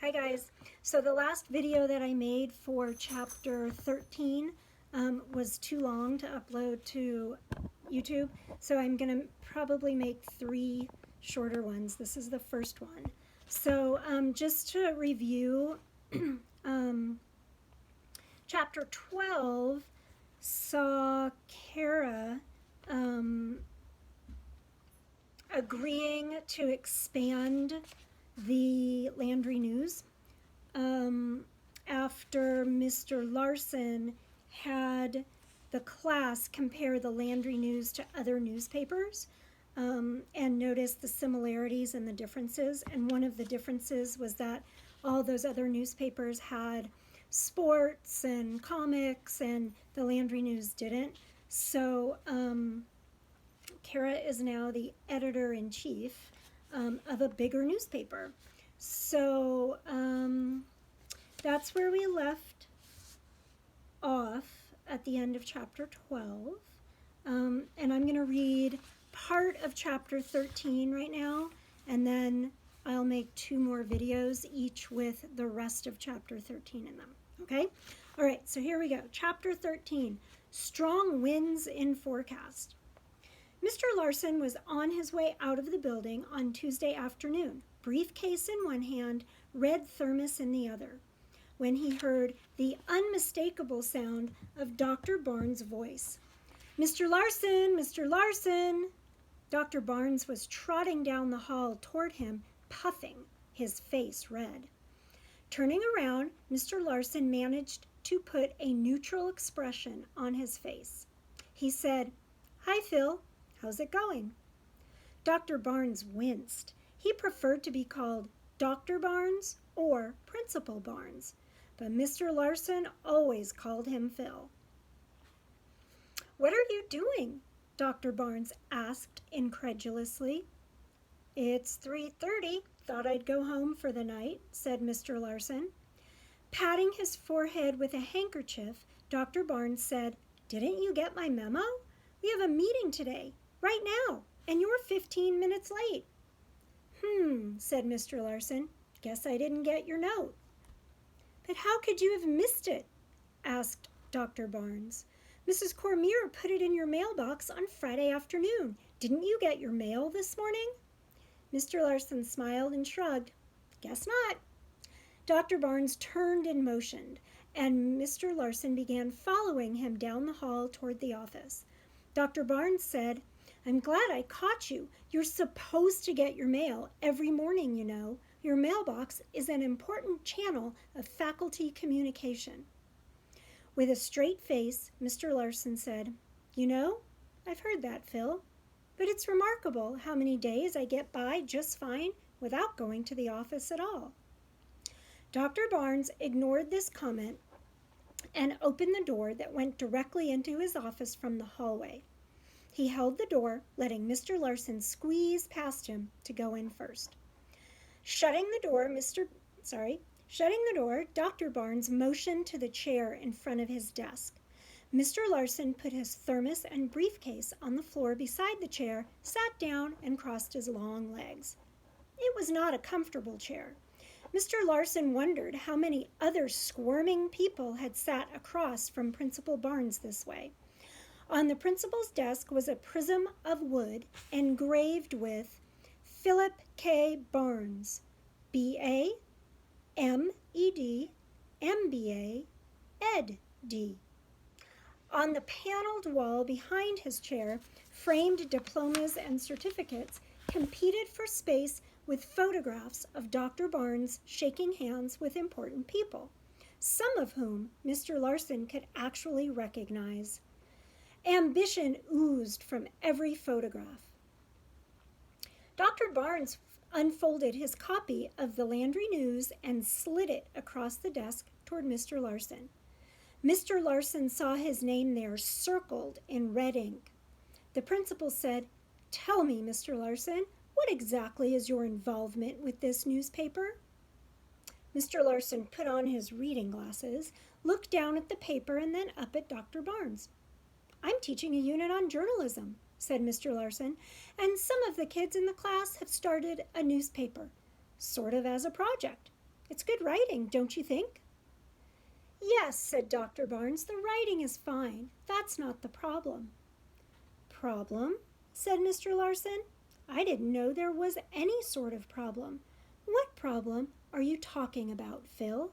Hi guys. So the last video that I made for chapter 13 was too long to upload to YouTube. So I'm going to probably make 3 shorter ones. This is the first one. So just to review, chapter 12 saw Kara agreeing to expand the Landry News after Mr. Larson had the class compare the Landry News to other newspapers and notice the similarities and the differences. And one of the differences was that all those other newspapers had sports and comics and the Landry News didn't. So Kara is now the editor-in-chief of a bigger newspaper. So that's where we left off at the end of chapter 12. And I'm going to read part of chapter 13 right now, and then I'll make 2 more videos, each with the rest of chapter 13 in them. Okay? All right, so here we go. Chapter 13, Strong Winds in Forecast. Mr. Larson was on his way out of the building on Tuesday afternoon, briefcase in one hand, red thermos in the other, when he heard the unmistakable sound of Dr. Barnes' voice. "Mr. Larson, Mr. Larson!" Dr. Barnes was trotting down the hall toward him, puffing, his face red. Turning around, Mr. Larson managed to put a neutral expression on his face. He said, "Hi, Phil. How's it going?" Dr. Barnes winced. He preferred to be called Dr. Barnes or Principal Barnes, but Mr. Larson always called him Phil. "What are you doing?" Dr. Barnes asked incredulously. "It's 3:30. Thought I'd go home for the night," said Mr. Larson. Patting his forehead with a handkerchief, Dr. Barnes said, "Didn't you get my memo? We have a meeting today, right now, and you're 15 minutes late." Said Mr. Larson. "Guess I didn't get your note." "But how could you have missed it?" asked Dr. Barnes. "Mrs. Cormier put it in your mailbox on Friday afternoon. Didn't you get your mail this morning?" Mr. Larson smiled and shrugged. "Guess not." Dr. Barnes turned and motioned, and Mr. Larson began following him down the hall toward the office. Dr. Barnes said, "I'm glad I caught you. You're supposed to get your mail every morning, you know. Your mailbox is an important channel of faculty communication." With a straight face, Mr. Larson said, "You know, I've heard that, Phil, but it's remarkable how many days I get by just fine without going to the office at all." Dr. Barnes ignored this comment and opened the door that went directly into his office from the hallway. He held the door, letting Mr. Larson squeeze past him to go in first. Shutting the door, Dr. Barnes motioned to the chair in front of his desk. Mr. Larson put his thermos and briefcase on the floor beside the chair, sat down, and crossed his long legs. It was not a comfortable chair. Mr. Larson wondered how many other squirming people had sat across from Principal Barnes this way. On the principal's desk was a prism of wood engraved with Philip K. Barnes, B.A., M.E.D., M.B.A., Ed.D. On the paneled wall behind his chair, framed diplomas and certificates competed for space with photographs of Dr. Barnes shaking hands with important people, some of whom Mr. Larson could actually recognize. Ambition oozed from every photograph. Dr. Barnes unfolded his copy of the Landry News and slid it across the desk toward Mr. Larson. Mr. Larson saw his name there circled in red ink. The principal said, "Tell me, Mr. Larson, what exactly is your involvement with this newspaper?" Mr. Larson put on his reading glasses, looked down at the paper, and then up at Dr. Barnes. "I'm teaching a unit on journalism," said Mr. Larson, "and some of the kids in the class have started a newspaper, sort of as a project. It's good writing, don't you think? Yes, said Dr. Barnes, the writing is fine. That's not the problem. Problem? Said Mr. Larson. I didn't know there was any sort of problem. What problem are you talking about, Phil?